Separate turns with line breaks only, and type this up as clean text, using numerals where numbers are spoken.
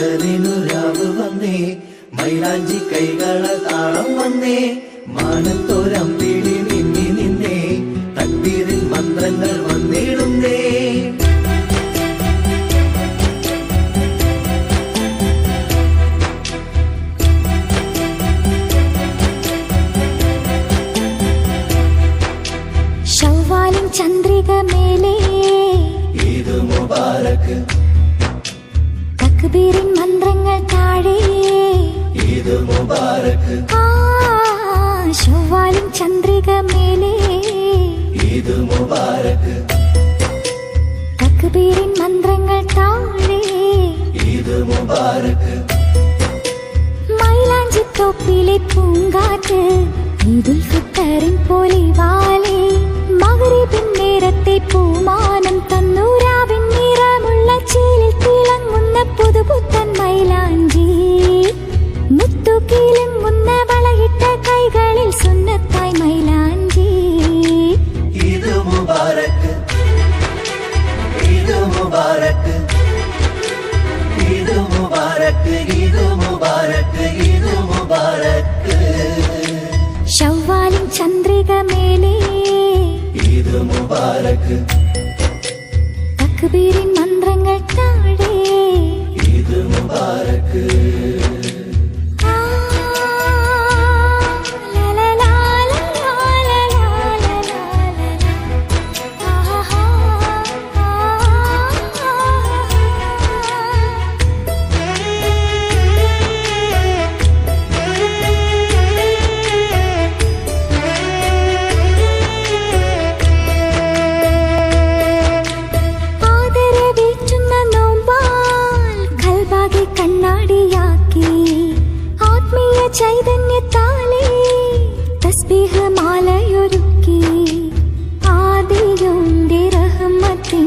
കതറിനുരാവ് വന്നേ, മൈലാഞ്ചി കൈകള താളം വന്നേ, മാനത്തോരമ്പിളി മിന്നി നിന്നേ, തക്ബീറിൻ മന്ത്രങ്ങൾ വന്നിടുന്നേ.
ശവ്വാലിൻ ചന്ദ്രിക മേലേ
ഈദ് മുബാരക്,
തക്ബീറിൻ മന്ത്രങ്ങൾ താഴെ
ഈദ് മുബാരക്.
ശവ്വാലിൻ ചന്ദ്രിക മേലേ
ഈദ് മുബാരക്,
തക്ബീറിൻ മന്ത്രങ്ങൾ താഴെ
ഈദ് മുബാരക്.
മൈലാഞ്ചിത്തോപ്പിലെ പൂങ്കാറ്റ് ഈദുൽ ഫിത്തറിൻ പൊലിവാലേ, മഗ്‌രിബിൻ നേരത്തെ പൂമാനം തന്നു, രാവിൻ നിറമുള്ള ചേലിൽ തിളങ്ങുന്ന പുതുപുത്തൻ മൈലാഞ്ചി, മുത്തുകിലുങ്ങുന്ന വളയിട്ട കൈകളിൽ സുന്നത്തായി മൈലാഞ്ചി.
ഈദ് മുബാരക്, ഈദ് മുബാരക്, ഈദ് മുബാരക്, ഈദ് മുബാരക്, ഈദ് മുബാരക്.
ശവ്വാലിൻ ചന്ദ്രിക മേലേ
ഈദ് മുബാരക്,
തക്ബീറിൻ മന്ത്രങ്ങൾ താഴെ
ഈദ് മുബാരക്.
ചൈതന്യത്താലേ തസ്ബീഹ് മാലയൊരുക്കി, ആദിയുടെ റഹ്മത്തിൻ